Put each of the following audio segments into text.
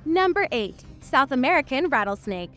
Number 8. South American rattlesnake.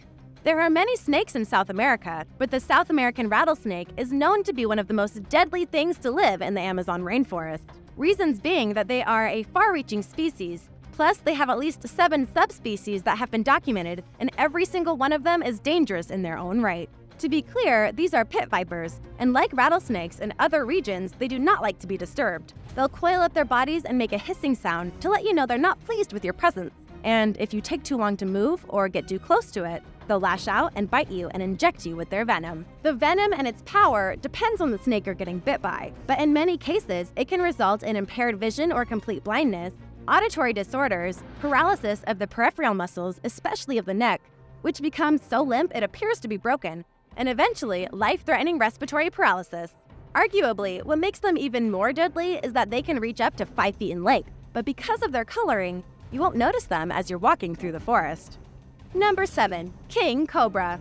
There are many snakes in South America, but the South American rattlesnake is known to be one of the most deadly things to live in the Amazon rainforest. Reasons being that they are a far-reaching species. Plus, they have at least 7 subspecies that have been documented, and every single one of them is dangerous in their own right. To be clear, these are pit vipers, and like rattlesnakes in other regions, they do not like to be disturbed. They'll coil up their bodies and make a hissing sound to let you know they're not pleased with your presence. And if you take too long to move or get too close to it, they'll lash out and bite you and inject you with their venom. The venom and its power depends on the snake you're getting bit by, but in many cases, it can result in impaired vision or complete blindness, auditory disorders, paralysis of the peripheral muscles, especially of the neck, which becomes so limp it appears to be broken, and eventually life-threatening respiratory paralysis. Arguably, what makes them even more deadly is that they can reach up to 5 feet in length, but because of their coloring, you won't notice them as you're walking through the forest. Number 7. King Cobra.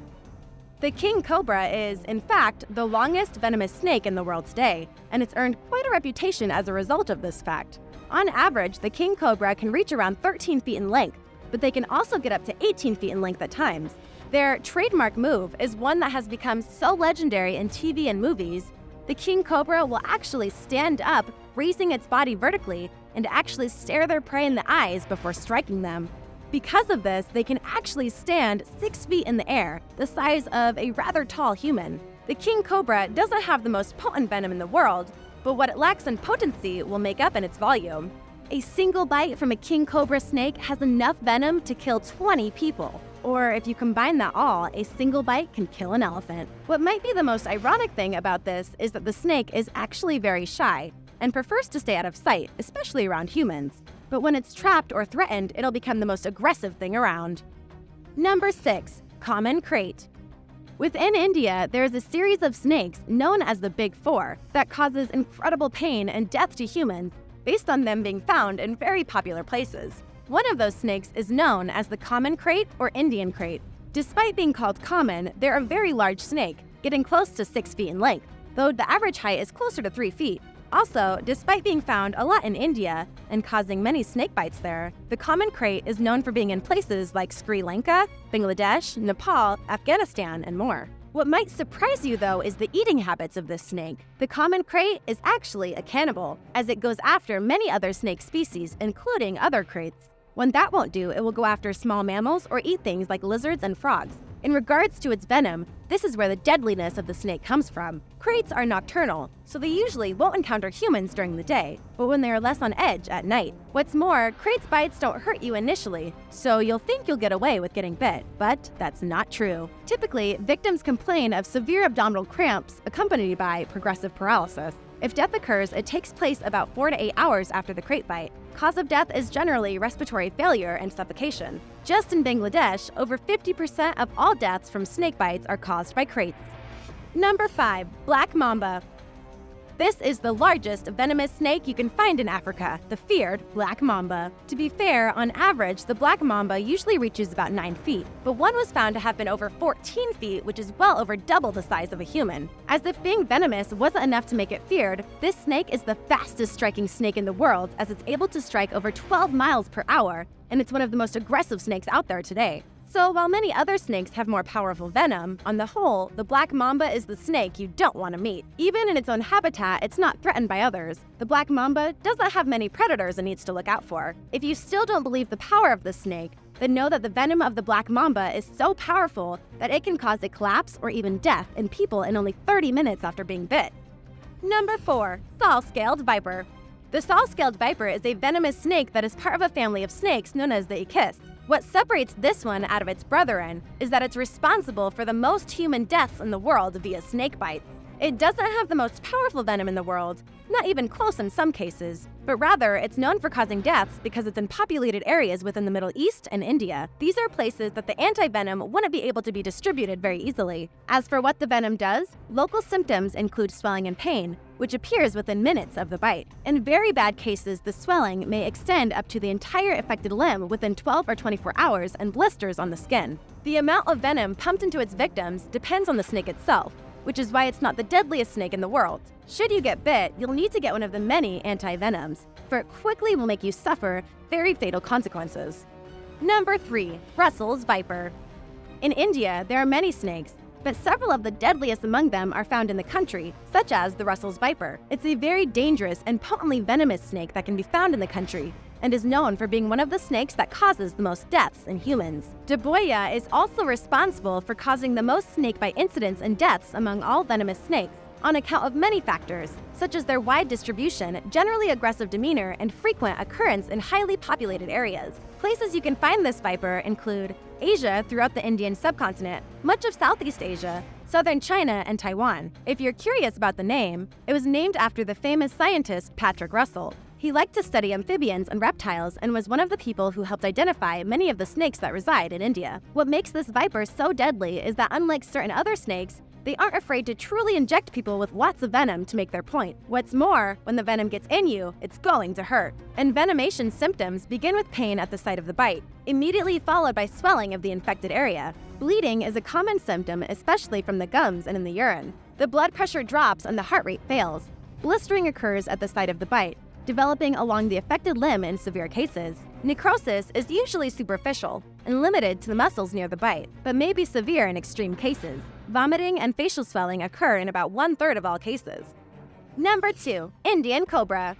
The king cobra is, in fact, the longest venomous snake in the world today, and it's earned quite a reputation as a result of this fact. On average, the king cobra can reach around 13 feet in length, but they can also get up to 18 feet in length at times. Their trademark move is one that has become so legendary in TV and movies. The king cobra will actually stand up, raising its body vertically, and actually stare their prey in the eyes before striking them. Because of this, they can actually stand 6 feet in the air, the size of a rather tall human. The king cobra doesn't have the most potent venom in the world, but what it lacks in potency will make up in its volume. A single bite from a king cobra snake has enough venom to kill 20 people. Or if you combine that all, a single bite can kill an elephant. What might be the most ironic thing about this is that the snake is actually very shy and prefers to stay out of sight, especially around humans. But when it's trapped or threatened, it'll become the most aggressive thing around. Number 6. Common krait. Within India, there is a series of snakes known as the Big Four that causes incredible pain and death to humans based on them being found in very popular places. One of those snakes is known as the common krait or Indian krait. Despite being called common, they're a very large snake, getting close to 6 feet in length, though the average height is closer to 3 feet. Also, despite being found a lot in India and causing many snake bites there, the common krait is known for being in places like Sri Lanka, Bangladesh, Nepal, Afghanistan, and more. What might surprise you, though, is the eating habits of this snake. The common krait is actually a cannibal, as it goes after many other snake species, including other kraits. When that won't do, it will go after small mammals or eat things like lizards and frogs. In regards to its venom, this is where the deadliness of the snake comes from. Kraits are nocturnal, so they usually won't encounter humans during the day, but when they are less on edge at night. What's more, kraits' bites don't hurt you initially, so you'll think you'll get away with getting bit, but that's not true. Typically, victims complain of severe abdominal cramps accompanied by progressive paralysis. If death occurs, it takes place about 4 to 8 hours after the krait bite. Cause of death is generally respiratory failure and suffocation. Just in Bangladesh, over 50% of all deaths from snake bites are caused by kraits. Number 5. Black mamba. This is the largest venomous snake you can find in Africa, the feared black mamba. To be fair, on average, the black mamba usually reaches about 9 feet, but one was found to have been over 14 feet, which is well over double the size of a human. As if being venomous wasn't enough to make it feared, this snake is the fastest striking snake in the world, as it's able to strike over 12 miles per hour, and it's one of the most aggressive snakes out there today. So while many other snakes have more powerful venom, on the whole, the black mamba is the snake you don't want to meet. Even in its own habitat, it's not threatened by others. The black mamba doesn't have many predators it needs to look out for. If you still don't believe the power of the snake, then know that the venom of the black mamba is so powerful that it can cause a collapse or even death in people in only 30 minutes after being bit. Number 4. Saw-scaled viper. The saw-scaled viper is a venomous snake that is part of a family of snakes known as the Echis. What separates this one out of its brethren is that it's responsible for the most human deaths in the world via snake bites. It doesn't have the most powerful venom in the world, not even close in some cases, but rather it's known for causing deaths because it's in populated areas within the Middle East and India. These are places that the anti-venom wouldn't be able to be distributed very easily. As for what the venom does, local symptoms include swelling and pain, which appears within minutes of the bite. In very bad cases, the swelling may extend up to the entire affected limb within 12 or 24 hours and blisters on the skin. The amount of venom pumped into its victims depends on the snake itself, which is why it's not the deadliest snake in the world. Should you get bit, you'll need to get one of the many anti-venoms, for it quickly will make you suffer very fatal consequences. Number 3. Russell's Viper. In India, there are many snakes, but several of the deadliest among them are found in the country, such as the Russell's Viper. It's a very dangerous and potently venomous snake that can be found in the country, and is known for being one of the snakes that causes the most deaths in humans. Deboia is also responsible for causing the most snakebite incidents and deaths among all venomous snakes, on account of many factors, such as their wide distribution, generally aggressive demeanor, and frequent occurrence in highly populated areas. Places you can find this viper include Asia throughout the Indian subcontinent, much of Southeast Asia, southern China, and Taiwan. If you're curious about the name, it was named after the famous scientist Patrick Russell. He liked to study amphibians and reptiles and was one of the people who helped identify many of the snakes that reside in India. What makes this viper so deadly is that unlike certain other snakes, they aren't afraid to truly inject people with lots of venom to make their point. What's more, when the venom gets in you, it's going to hurt. Envenomation symptoms begin with pain at the site of the bite, immediately followed by swelling of the infected area. Bleeding is a common symptom, especially from the gums and in the urine. The blood pressure drops and the heart rate fails. Blistering occurs at the site of the bite, developing along the affected limb in severe cases. Necrosis is usually superficial and limited to the muscles near the bite, but may be severe in extreme cases. Vomiting and facial swelling occur in about 1/3 of all cases. Number 2. Indian Cobra.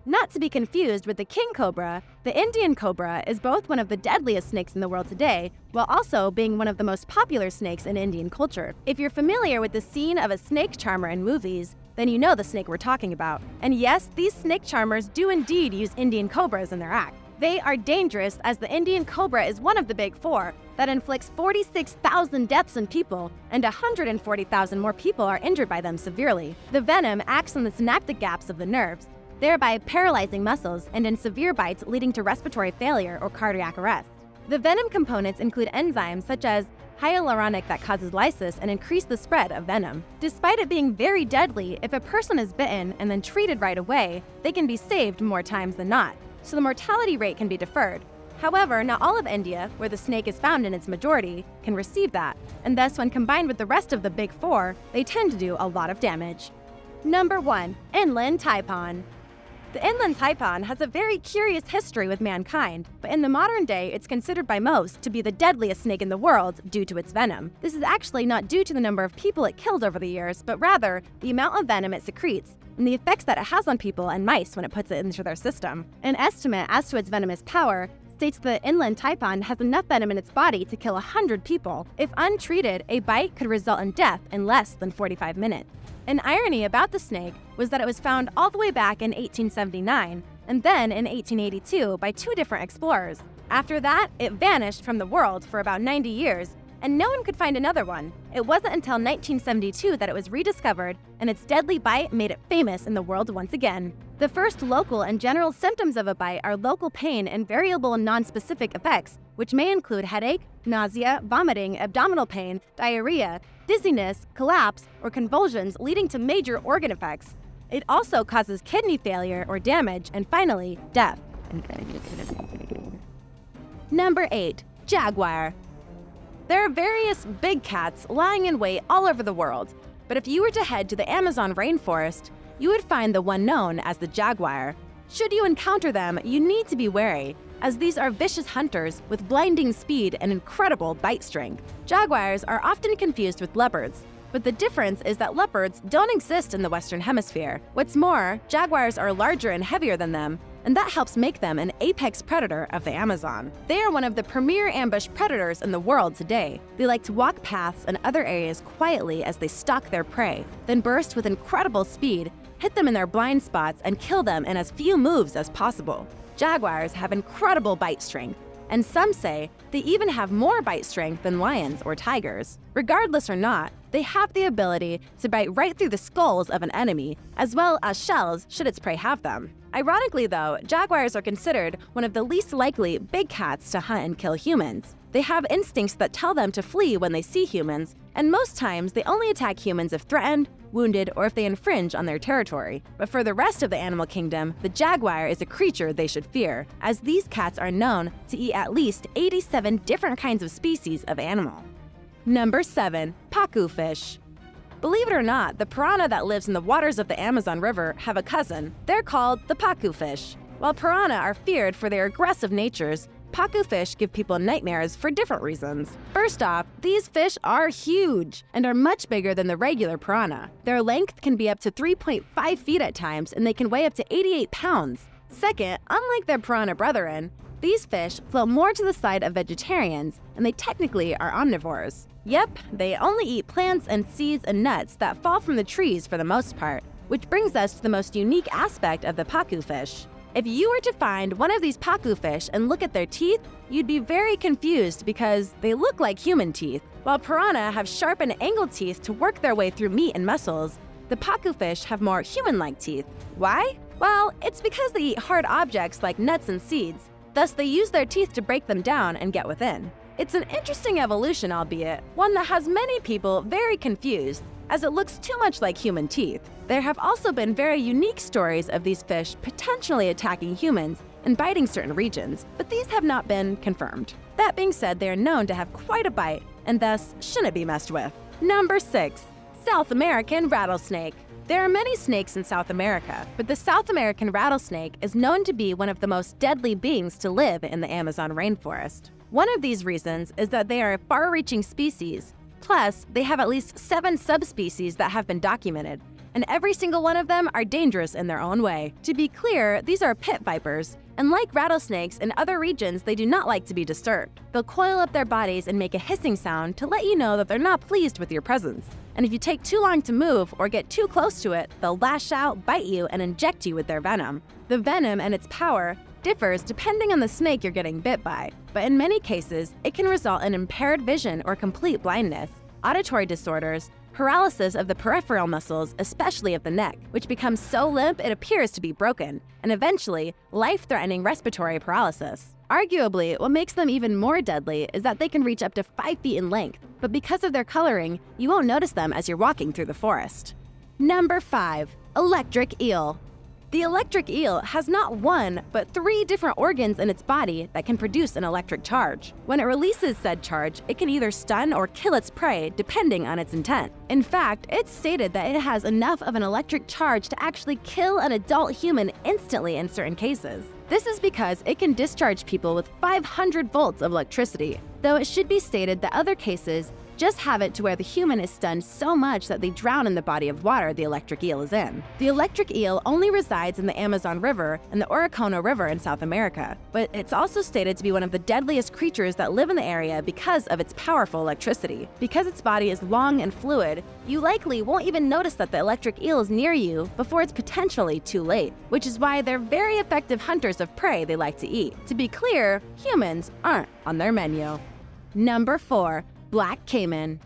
Not to be confused with the king cobra, the Indian cobra is both one of the deadliest snakes in the world today, while also being one of the most popular snakes in Indian culture. If you're familiar with the scene of a snake charmer in movies, then you know the snake we're talking about. And yes, these snake charmers do indeed use Indian cobras in their act. They are dangerous as the Indian cobra is one of the big four that inflicts 46,000 deaths in people, and 140,000 more people are injured by them severely. The venom acts on the synaptic gaps of the nerves, thereby paralyzing muscles and in severe bites leading to respiratory failure or cardiac arrest. The venom components include enzymes such as hyaluronic that causes lysis and increase the spread of venom. Despite it being very deadly, if a person is bitten and then treated right away, they can be saved more times than not, so the mortality rate can be deferred. However, not all of India, where the snake is found in its majority, can receive that, and thus when combined with the rest of the big four, they tend to do a lot of damage. Number 1. Inland Taipan. The inland taipan has a very curious history with mankind, but in the modern day, it's considered by most to be the deadliest snake in the world due to its venom. This is actually not due to the number of people it killed over the years, but rather the amount of venom it secretes and the effects that it has on people and mice when it puts it into their system. An estimate as to its venomous power states the inland taipan has enough venom in its body to kill 100 people. If untreated, a bite could result in death in less than 45 minutes. An irony about the snake was that it was found all the way back in 1879 and then in 1882 by 2 different explorers. After that, it vanished from the world for about 90 years, and no one could find another one. It wasn't until 1972 that it was rediscovered, and its deadly bite made it famous in the world once again. The first local and general symptoms of a bite are local pain and variable non-specific effects, which may include headache, nausea, vomiting, abdominal pain, diarrhea, dizziness, collapse, or convulsions leading to major organ effects. It also causes kidney failure or damage, and finally, death. Number 8. Jaguar. There are various big cats lying in wait all over the world, but if you were to head to the Amazon rainforest, you would find the one known as the jaguar. Should you encounter them, you need to be wary, as these are vicious hunters with blinding speed and incredible bite strength. Jaguars are often confused with leopards, but the difference is that leopards don't exist in the Western Hemisphere. What's more, jaguars are larger and heavier than them, and that helps make them an apex predator of the Amazon. They are one of the premier ambush predators in the world today. They like to walk paths and other areas quietly as they stalk their prey, then burst with incredible speed, hit them in their blind spots, and kill them in as few moves as possible. Jaguars have incredible bite strength, and some say they even have more bite strength than lions or tigers. Regardless or not, they have the ability to bite right through the skulls of an enemy, as well as shells should its prey have them. Ironically though, jaguars are considered one of the least likely big cats to hunt and kill humans. They have instincts that tell them to flee when they see humans, and most times they only attack humans if threatened, wounded, or if they infringe on their territory. But for the rest of the animal kingdom, the jaguar is a creature they should fear, as these cats are known to eat at least 87 different kinds of species of animal. Number 7. Pacu fish. Believe it or not, the piranha that lives in the waters of the Amazon River have a cousin. They're called the pacu fish. While piranha are feared for their aggressive natures, Pacu fish give people nightmares for different reasons. First off, these fish are huge and are much bigger than the regular piranha. Their length can be up to 3.5 feet at times, and they can weigh up to 88 pounds. Second, unlike their piranha brethren, these fish float more to the side of vegetarians, and they technically are omnivores. Yep, they only eat plants and seeds and nuts that fall from the trees for the most part, which brings us to the most unique aspect of the pacu fish. If you were to find one of these pacu fish and look at their teeth, you'd be very confused because they look like human teeth. While piranha have sharp and angled teeth to work their way through meat and muscles, the pacu fish have more human-like teeth. Why? Well, it's because they eat hard objects like nuts and seeds, thus they use their teeth to break them down and get within. It's an interesting evolution, albeit one that has many people very confused, as it looks too much like human teeth. There have also been very unique stories of these fish potentially attacking humans and biting certain regions, but these have not been confirmed. That being said, they are known to have quite a bite and thus shouldn't be messed with. Number 6. South American rattlesnake. There are many snakes in South America, but the South American rattlesnake is known to be one of the most deadly beings to live in the Amazon rainforest. One of these reasons is that they are a far-reaching species. Plus, they have at least 7 subspecies that have been documented, and every single one of them are dangerous in their own way. To be clear, these are pit vipers, and like rattlesnakes in other regions, they do not like to be disturbed. They'll coil up their bodies and make a hissing sound to let you know that they're not pleased with your presence. And if you take too long to move or get too close to it, they'll lash out, bite you, and inject you with their venom. The venom and its power differs depending on the snake you're getting bit by, but in many cases, it can result in impaired vision or complete blindness, auditory disorders, paralysis of the peripheral muscles, especially of the neck, which becomes so limp it appears to be broken, and eventually, life-threatening respiratory paralysis. Arguably, what makes them even more deadly is that they can reach up to 5 feet in length, but because of their coloring, you won't notice them as you're walking through the forest. Number 5. Electric eel. The electric eel has not 1, but 3 different organs in its body that can produce an electric charge. When it releases said charge, it can either stun or kill its prey depending on its intent. In fact, it's stated that it has enough of an electric charge to actually kill an adult human instantly in certain cases. This is because it can discharge people with 500 volts of electricity, though it should be stated that other cases just have it to where the human is stunned so much that they drown in the body of water the electric eel is in. The electric eel only resides in the Amazon River and the Orinoco River in South America, but it's also stated to be one of the deadliest creatures that live in the area because of its powerful electricity. Because its body is long and fluid, you likely won't even notice that the electric eel is near you before it's potentially too late, which is why they're very effective hunters of prey they like to eat. To be clear, humans aren't on their menu. Number 4. Black caiman.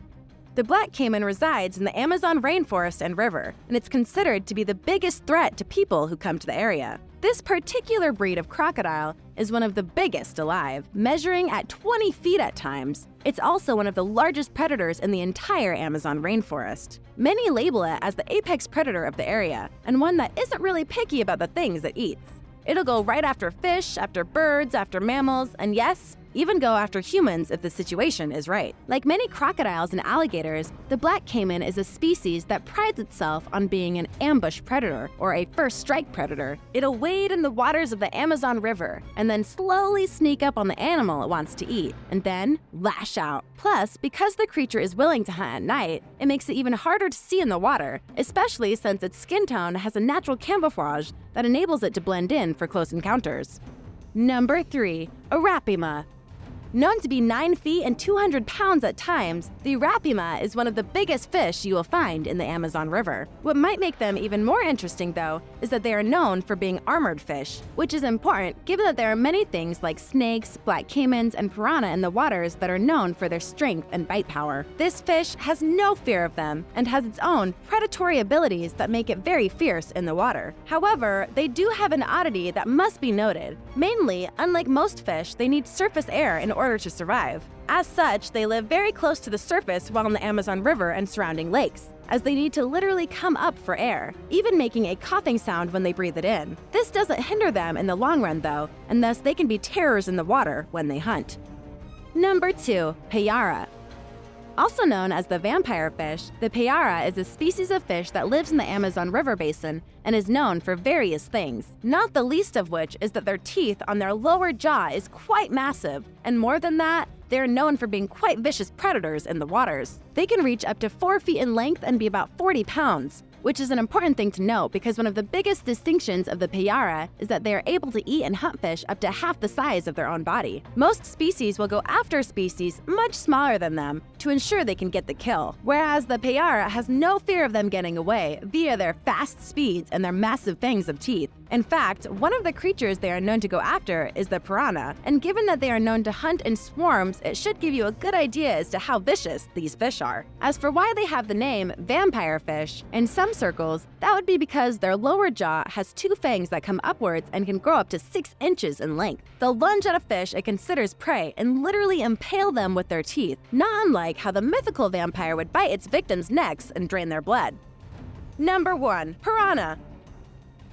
The black caiman resides in the Amazon rainforest and river, and it's considered to be the biggest threat to people who come to the area. This particular breed of crocodile is one of the biggest alive, measuring at 20 feet at times. It's also one of the largest predators in the entire Amazon rainforest. Many label it as the apex predator of the area, and one that isn't really picky about the things it eats. It'll go right after fish, after birds, after mammals, and yes, even go after humans if the situation is right. Like many crocodiles and alligators, the black caiman is a species that prides itself on being an ambush predator or a first strike predator. It'll wade in the waters of the Amazon River and then slowly sneak up on the animal it wants to eat and then lash out. Plus, because the creature is willing to hunt at night, it makes it even harder to see in the water, especially since its skin tone has a natural camouflage that enables it to blend in for close encounters. Number 3. Arapima. Known to be 9 feet and 200 pounds at times, the arapima is one of the biggest fish you will find in the Amazon River. What might make them even more interesting, though, is that they are known for being armored fish, which is important given that there are many things like snakes, black caimans, and piranha in the waters that are known for their strength and bite power. This fish has no fear of them and has its own predatory abilities that make it very fierce in the water. However, they do have an oddity that must be noted. Mainly, unlike most fish, they need surface air in order to survive. As such, they live very close to the surface while in the Amazon River and surrounding lakes, as they need to literally come up for air, even making a coughing sound when they breathe it in. This doesn't hinder them in the long run though, and thus they can be terrors in the water when they hunt. Number 2. Payara. Also known as the vampire fish, the payara is a species of fish that lives in the Amazon River basin and is known for various things, not the least of which is that their teeth on their lower jaw is quite massive, and more than that, they are known for being quite vicious predators in the waters. They can reach up to 4 feet in length and be about 40 pounds, which is an important thing to note because one of the biggest distinctions of the payara is that they are able to eat and hunt fish up to half the size of their own body. Most species will go after species much smaller than them to ensure they can get the kill, whereas the payara has no fear of them getting away via their fast speeds and their massive fangs of teeth. In fact, one of the creatures they are known to go after is the piranha, and given that they are known to hunt in swarms, it should give you a good idea as to how vicious these fish are. As for why they have the name vampire fish, in some circles, that would be because their lower jaw has 2 fangs that come upwards and can grow up to 6 inches in length. They'll lunge at a fish it considers prey and literally impale them with their teeth, not unlike how the mythical vampire would bite its victims' necks and drain their blood. Number 1. Piranha.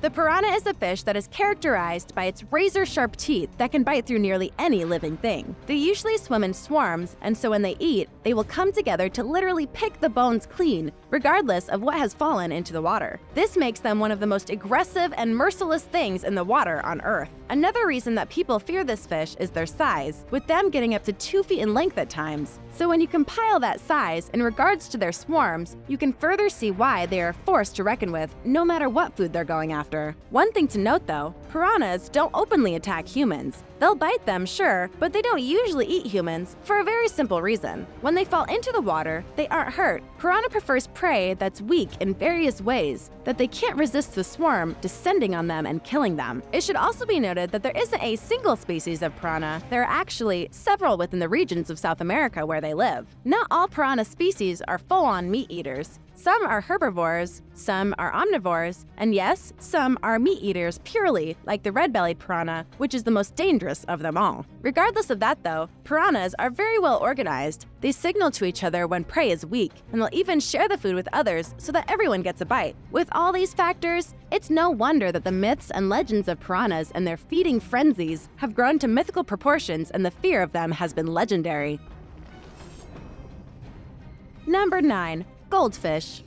The piranha is a fish that is characterized by its razor-sharp teeth that can bite through nearly any living thing. They usually swim in swarms, and so when they eat, they will come together to literally pick the bones clean, regardless of what has fallen into the water. This makes them one of the most aggressive and merciless things in the water on Earth. Another reason that people fear this fish is their size, with them getting up to 2 feet in length at times. So when you compile that size in regards to their swarms, you can further see why they are a force to reckon with no matter what food they're going after. One thing to note though, piranhas don't openly attack humans. They'll bite them, sure, but they don't usually eat humans for a very simple reason. When they fall into the water, they aren't hurt. Piranha prefers prey that's weak in various ways, that they can't resist the swarm descending on them and killing them. It should also be noted that there isn't a single species of piranha. There are actually several within the regions of South America where they live. Not all piranha species are full-on meat eaters. Some are herbivores, some are omnivores, and yes, some are meat eaters purely, like the red-bellied piranha, which is the most dangerous of them all. Regardless of that though, piranhas are very well organized. They signal to each other when prey is weak, and they'll even share the food with others so that everyone gets a bite. With all these factors, it's no wonder that the myths and legends of piranhas and their feeding frenzies have grown to mythical proportions and the fear of them has been legendary. Number 9. Goldfish.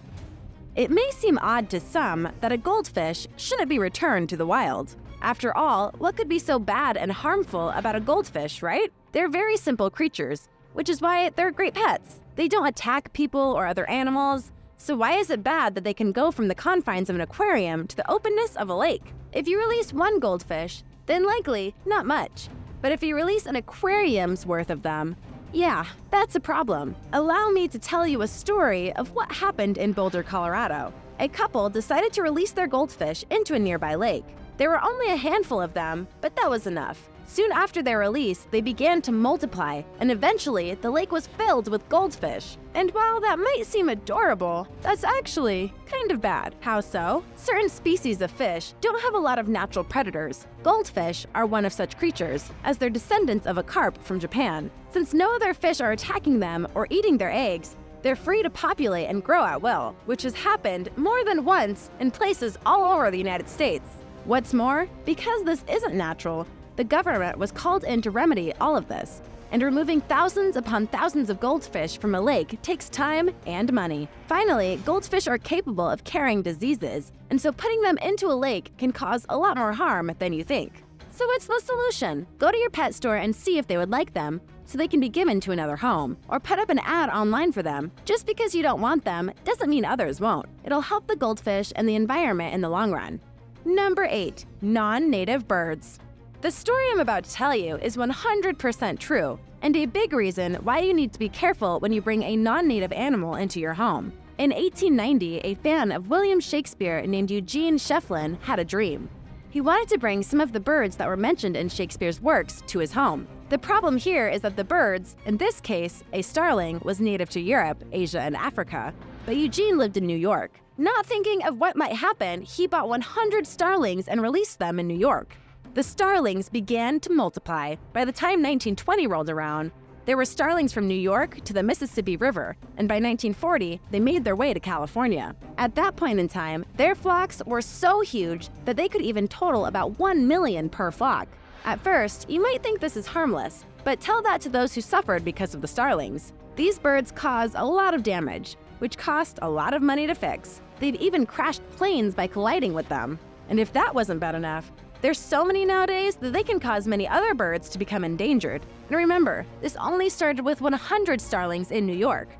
It may seem odd to some that a goldfish shouldn't be returned to the wild. After all, what could be so bad and harmful about a goldfish, right? They're very simple creatures, which is why they're great pets. They don't attack people or other animals, so why is it bad that they can go from the confines of an aquarium to the openness of a lake? If you release one goldfish, then likely not much. But if you release an aquarium's worth of them, yeah, that's a problem. Allow me to tell you a story of what happened in Boulder, Colorado. A couple decided to release their goldfish into a nearby lake. There were only a handful of them, but that was enough. Soon after their release, they began to multiply, and eventually the lake was filled with goldfish. And while that might seem adorable, that's actually kind of bad. How so? Certain species of fish don't have a lot of natural predators. Goldfish are one of such creatures, as they're descendants of a carp from Japan. Since no other fish are attacking them or eating their eggs, they're free to populate and grow at will, which has happened more than once in places all over the United States. What's more, because this isn't natural, the government was called in to remedy all of this, and removing thousands upon thousands of goldfish from a lake takes time and money. Finally, goldfish are capable of carrying diseases, and so putting them into a lake can cause a lot more harm than you think. So what's the solution? Go to your pet store and see if they would like them, so they can be given to another home, or put up an ad online for them. Just because you don't want them doesn't mean others won't. It'll help the goldfish and the environment in the long run. Number 8. Non-native birds. The story I'm about to tell you is 100% true, and a big reason why you need to be careful when you bring a non-native animal into your home. In 1890, a fan of William Shakespeare named Eugene Shefflin had a dream. He wanted to bring some of the birds that were mentioned in Shakespeare's works to his home. The problem here is that the birds, in this case, a starling, was native to Europe, Asia, and Africa, but Eugene lived in New York. Not thinking of what might happen, he bought 100 starlings and released them in New York. The starlings began to multiply. By the time 1920 rolled around, there were starlings from New York to the Mississippi River, and by 1940, they made their way to California. At that point in time, their flocks were so huge that they could even total about 1 million per flock. At first, you might think this is harmless, but tell that to those who suffered because of the starlings. These birds cause a lot of damage, which cost a lot of money to fix. They've even crashed planes by colliding with them. And if that wasn't bad enough, there's so many nowadays that they can cause many other birds to become endangered. And remember, this only started with 100 starlings in New York.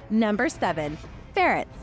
Number 7. Ferrets.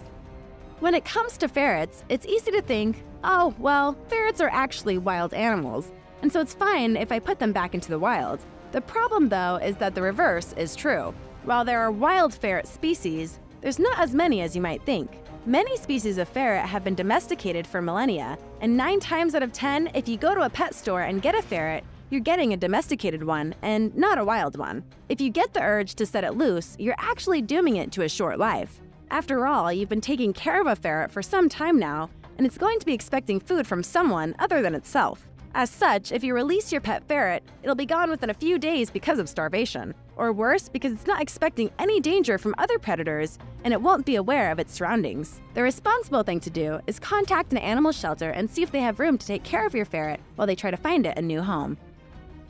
When it comes to ferrets, it's easy to think, oh, well, ferrets are actually wild animals, and so it's fine if I put them back into the wild. The problem, though, is that the reverse is true. While there are wild ferret species, there's not as many as you might think. Many species of ferret have been domesticated for millennia, and 9 times out of 10, if you go to a pet store and get a ferret, you're getting a domesticated one and not a wild one. If you get the urge to set it loose, you're actually dooming it to a short life. After all, you've been taking care of a ferret for some time now, and it's going to be expecting food from someone other than itself. As such, if you release your pet ferret, it'll be gone within a few days because of starvation. Or worse, because it's not expecting any danger from other predators and it won't be aware of its surroundings. The responsible thing to do is contact an animal shelter and see if they have room to take care of your ferret while they try to find it a new home.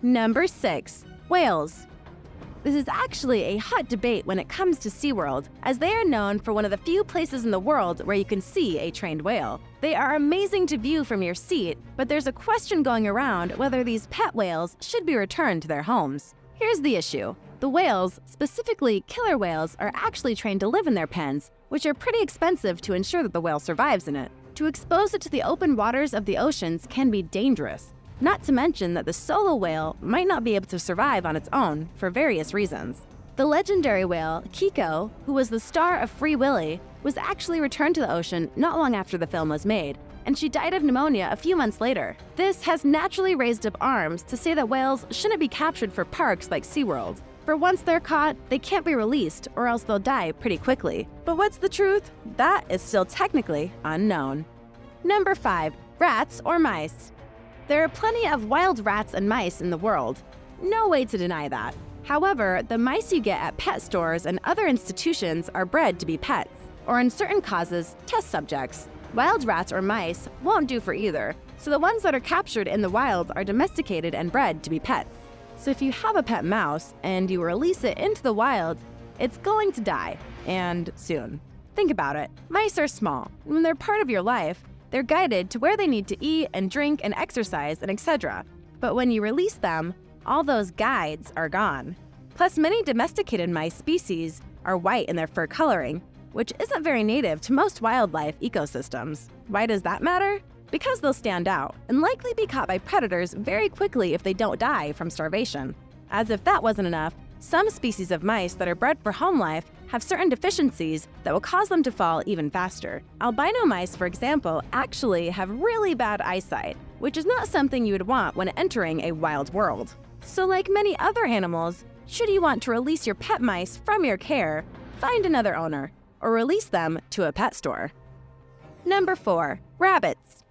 Number 6. Whales. This is actually a hot debate when it comes to SeaWorld, as they are known for one of the few places in the world where you can see a trained whale. They are amazing to view from your seat, but there's a question going around whether these pet whales should be returned to their homes. Here's the issue. The whales, specifically killer whales, are actually trained to live in their pens, which are pretty expensive to ensure that the whale survives in it. To expose it to the open waters of the oceans can be dangerous. Not to mention that the solo whale might not be able to survive on its own for various reasons. The legendary whale, Kiko, who was the star of Free Willy, was actually returned to the ocean not long after the film was made, and she died of pneumonia a few months later. This has naturally raised up arms to say that whales shouldn't be captured for parks like SeaWorld. For once they're caught, they can't be released or else they'll die pretty quickly. But what's the truth? That is still technically unknown. Number 5. Rats or mice. There are plenty of wild rats and mice in the world. No way to deny that. However, the mice you get at pet stores and other institutions are bred to be pets, or in certain causes, test subjects. Wild rats or mice won't do for either, so the ones that are captured in the wild are domesticated and bred to be pets. So if you have a pet mouse and you release it into the wild, it's going to die, and soon. Think about it. Mice are small. When they're part of your life, they're guided to where they need to eat and drink and exercise and etc. But when you release them, all those guides are gone. Plus, many domesticated mice species are white in their fur coloring, which isn't very native to most wildlife ecosystems. Why does that matter? Because they'll stand out and likely be caught by predators very quickly if they don't die from starvation. As if that wasn't enough, some species of mice that are bred for home life have certain deficiencies that will cause them to fall even faster. Albino mice, for example, actually have really bad eyesight, which is not something you would want when entering a wild world. So like many other animals, should you want to release your pet mice from your care, find another owner, or release them to a pet store. Number 4. Rabbits.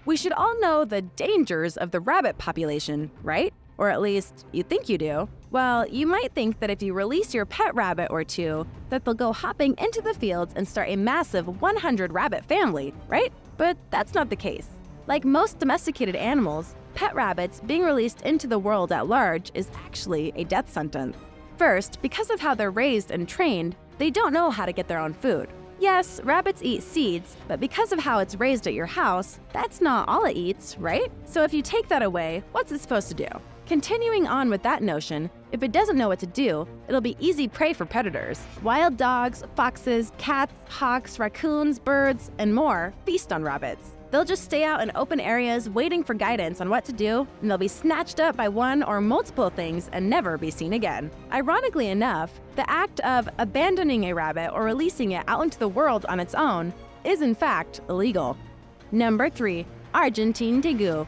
We should all know the dangers of the rabbit population, right? Or at least, you think you do. Well, you might think that if you release your pet rabbit or two, that they'll go hopping into the fields and start a massive 100 rabbit family, right? But that's not the case. Like most domesticated animals, pet rabbits being released into the world at large is actually a death sentence. First, because of how they're raised and trained, they don't know how to get their own food. Yes, rabbits eat seeds, but because of how it's raised at your house, that's not all it eats, right? So if you take that away, what's it supposed to do? Continuing on with that notion, if it doesn't know what to do, it'll be easy prey for predators. Wild dogs, foxes, cats, hawks, raccoons, birds, and more feast on rabbits. They'll just stay out in open areas waiting for guidance on what to do, and they'll be snatched up by one or multiple things and never be seen again. Ironically enough, the act of abandoning a rabbit or releasing it out into the world on its own is in fact illegal. Number 3. Argentine tegu.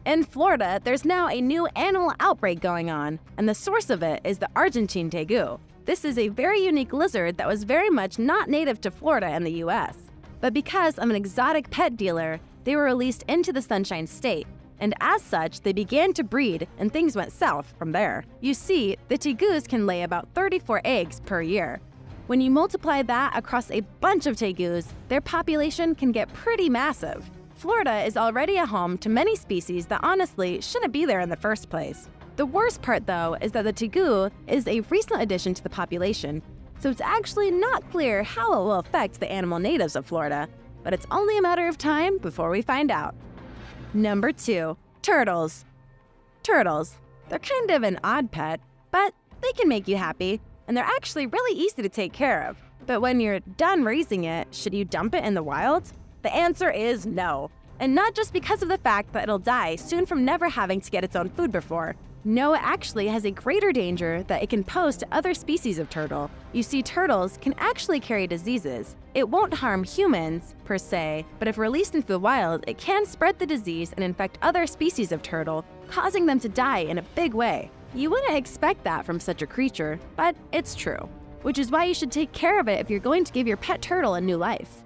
In Florida, there's now a new animal outbreak going on, and the source of it is the Argentine tegu. This is a very unique lizard that was very much not native to Florida and the US. But because of an exotic pet dealer, they were released into the Sunshine State, and as such, they began to breed and things went south from there. You see, the tegus can lay about 34 eggs per year. When you multiply that across a bunch of tegus, their population can get pretty massive. Florida is already a home to many species that honestly shouldn't be there in the first place. The worst part, though, is that the tegu is a recent addition to the population, so it's actually not clear how it will affect the animal natives of Florida, but it's only a matter of time before we find out. Number 2. Turtles. Turtles. They're kind of an odd pet, but they can make you happy, and they're actually really easy to take care of. But when you're done raising it, should you dump it in the wild? The answer is no. And not just because of the fact that it'll die soon from never having to get its own food before. No, it actually has a greater danger that it can pose to other species of turtle. You see, turtles can actually carry diseases. It won't harm humans, per se, but if released into the wild, it can spread the disease and infect other species of turtle, causing them to die in a big way. You wouldn't expect that from such a creature, but it's true. Which is why you should take care of it if you're going to give your pet turtle a new life.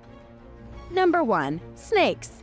Number 1. Snakes.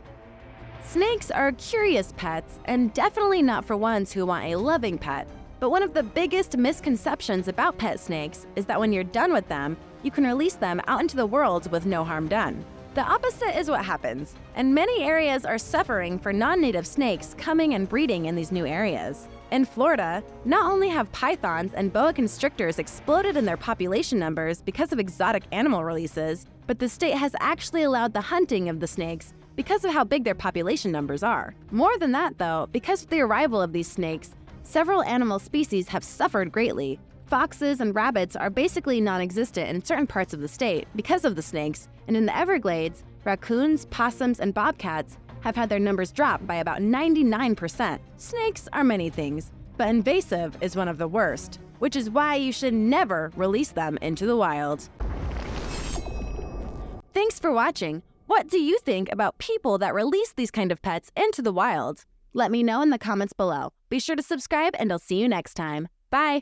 Snakes are curious pets, and definitely not for ones who want a loving pet. But one of the biggest misconceptions about pet snakes is that when you're done with them, you can release them out into the world with no harm done. The opposite is what happens, and many areas are suffering for non-native snakes coming and breeding in these new areas. In Florida, not only have pythons and boa constrictors exploded in their population numbers because of exotic animal releases, but the state has actually allowed the hunting of the snakes because of how big their population numbers are. More than that, though, because of the arrival of these snakes, several animal species have suffered greatly. Foxes and rabbits are basically non-existent in certain parts of the state because of the snakes, and in the Everglades, raccoons, possums, and bobcats have had their numbers drop by about 99%. Snakes are many things, but invasive is one of the worst, which is why you should never release them into the wild. Thanks for watching. What do you think about people that release these kind of pets into the wild? Let me know in the comments below. Be sure to subscribe, and I'll see you next time. Bye!